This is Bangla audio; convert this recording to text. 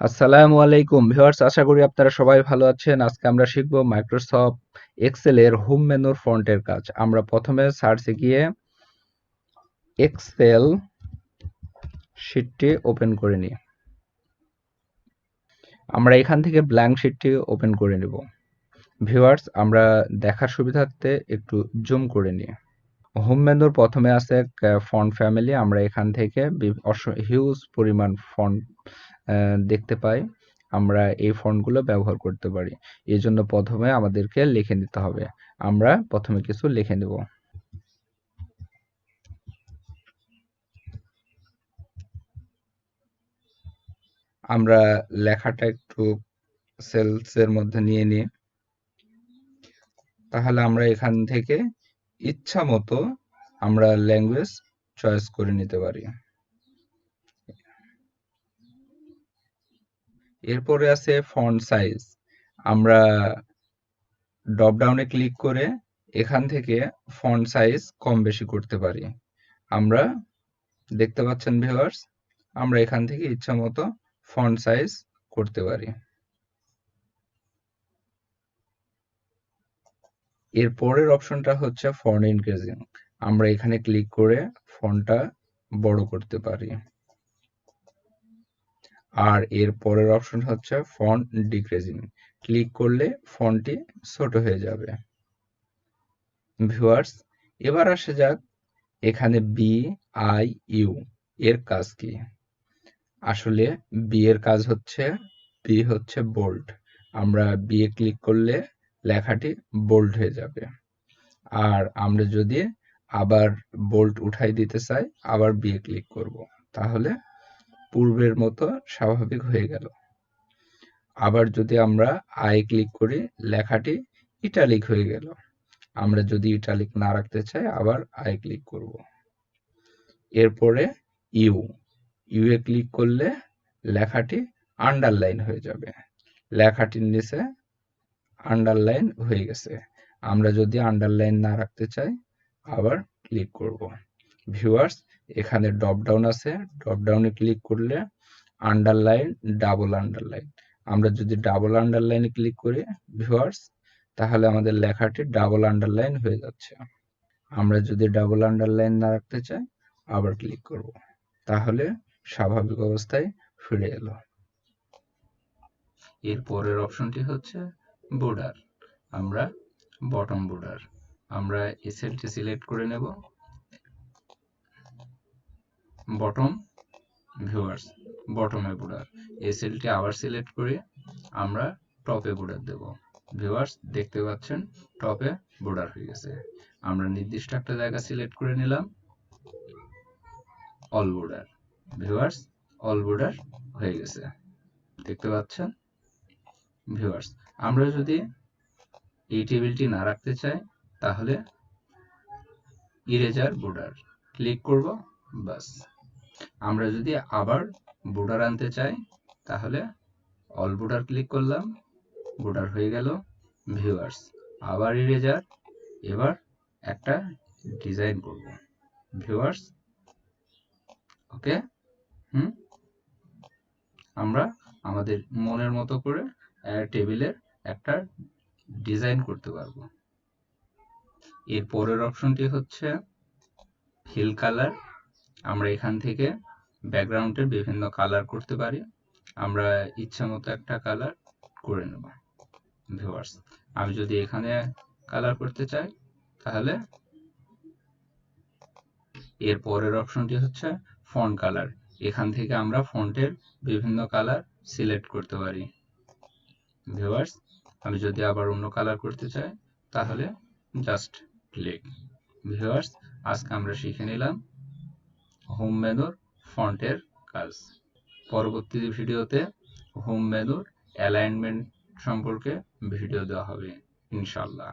আসসালামু আলাইকুম ভিউয়ার্স, আশা করি আপনারা সবাই ভালো আছেন। আজকে আমরা শিখব মাইক্রোসফট এক্সেল এর হোম মেনুর ফন্টের কাজ। আমরা প্রথমে সার্চে গিয়ে এক্সেল শীটটি ওপেন করে নিই। আমরা এখান থেকে ব্ল্যাঙ্ক শীটটি ওপেন করে নেব। ভিউয়ার্স, আমরা দেখার সুবিধার্থে একটু জুম করে নিই। হোম মেনুর প্রথমে আছে ফন্ট ফ্যামিলি। আমরা এখান থেকে হিউজ পরিমাণ ফন্ট দেখতে পাই। আমরা এই ফন্টগুলো ব্যবহার করতে পারি। এই জন্য প্রথমে আমাদেরকে লিখে নিতে হবে। আমরা প্রথমে কিছু লিখে নেব। আমরা লেখাটা একটু সেলসের মধ্যে নিয়ে নিই। তাহলে আমরা এখান থেকে ইচ্ছা মতো আমরা ল্যাঙ্গুয়েজ চয়েস করে নিতে পারি। এরপরে আছে ফন্ট সাইজ। আমরা ড্রপ ডাউনে ক্লিক করে এখান থেকে ফন্ট সাইজ কম বেশি করতে পারি। আমরা দেখতে পাচ্ছেন ভিউয়ার্স, আমরা এখান থেকে ইচ্ছা মতো ফন্ট সাইজ করতে পারি। এর পরের অপশনটা হচ্ছে ফন্ট ইনক্রিজিং। আমরা এখানে ক্লিক করে ফন্টটা বড় করতে পারি। আর এর পরের অপশন হচ্ছে ফন্ট ডিক্রিজিং। ক্লিক করলে ফন্টটি ছোট হয়ে যাবে। ভিউয়ার্স, এবার আসা যাক এখানে বি আই ইউ এর কাজ কি। আসলে বি এর কাজ হচ্ছে, বি হচ্ছে বোল্ড। আমরা বি এ ক্লিক করলে লেখাটি বোল্ড হয়ে যাবে। আর আমরা যদি আবার বোল্ড উঠাই দিতে চাই, আবার বি এ ক্লিক করব, তাহলে পূর্বের মতো স্বাভাবিক হয়ে গেল। আবার যদি আমরা আই ক্লিক করি, লেখাটি ইটালিক হয়ে গেল। আমরা যদি ইটালিক না রাখতে চাই, আবার আই ক্লিক করব। এরপরে ইউ, ইউ এ ক্লিক করলে লেখাটি আন্ডারলাইন হয়ে যাবে। লেখাটির নিচে আন্ডারলাইন হয়ে গেছে। আমরা যদি আন্ডারলাইন না রাখতে চাই, আবার ক্লিক করব। ভিউয়ার্স, এখানে ড্রপ ডাউন আছে। ড্রপ ডাউনে ক্লিক করলে আন্ডারলাইন, ডাবল আন্ডারলাইন। আমরা যদি ডাবল আন্ডারলাইনে ক্লিক করি ভিউয়ার্স, তাহলে আমাদের লেখাটি ডাবল আন্ডারলাইন হয়ে যাচ্ছে। আমরা যদি ডাবল আন্ডারলাইন না রাখতে চাই, আবার ক্লিক করব, তাহলে স্বাভাবিক অবস্থায় ফিরে এলো। এর পরের অপশনটি হচ্ছে বর্ডার। আমরা বটম বর্ডার, আমরা এই সেলটি সিলেক্ট করে নেব। বটম, ভিউয়ার্স, বটমে বর্ডার। এই সেলটি আবার সিলেক্ট করে আমরা টপে বর্ডার দেব। ভিউয়ার্স, দেখতে পাচ্ছেন টপে বর্ডার হয়ে গেছে। আমরা নির্দিষ্ট একটা জায়গা সিলেক্ট করে নিলাম, all border. Viewers, all border হয়ে গেছে, দেখতে পাচ্ছেন। ভিউয়ার্স, আমরা যদি এই টেবিলটি না রাখতে চাই, তাহলে ইরেজার বর্ডার ক্লিক করব, বাস। আমরা যদি আবার বর্ডার আনতে চাই, তাহলে অল বর্ডার ক্লিক করলাম, বর্ডার হয়ে গেল। ভিউয়ার্স, আবার ইরেজার। এবার একটা ডিজাইন করব ভিউয়ার্স, ওকে। আমরা আমাদের মনের মতো করে টেবিলের একটা ডিজাইন করতে পারবো। এর পরের অপশনটি হচ্ছে ফিল কালার। আমরা এখান থেকে ব্যাকগ্রাউন্ডের বিভিন্ন কালার করতে পারি। আমরা ইচ্ছা মতো একটা কালার করে নেব। ভিউয়ার্স, আমি যদি এখানে কালার করতে চাই, তাহলে এর পরের অপশনটি হচ্ছে ফন্ট কালার। এখান থেকে আমরা ফন্টের বিভিন্ন কালার সিলেক্ট করতে পারি। ভিউয়ার্স, আমি যদি আবার অন্য কালার করতে চাই, তাহলে জাস্ট ক্লিক। ভিউয়ার্স, আজকে আমরা শিখে নিলাম হোম মেনুর ফন্টের কাজ। পরবর্তী ভিডিওতে হোম মেনুর অ্যালাইনমেন্ট সম্পর্কে ভিডিও দেওয়া হবে ইনশাআল্লাহ।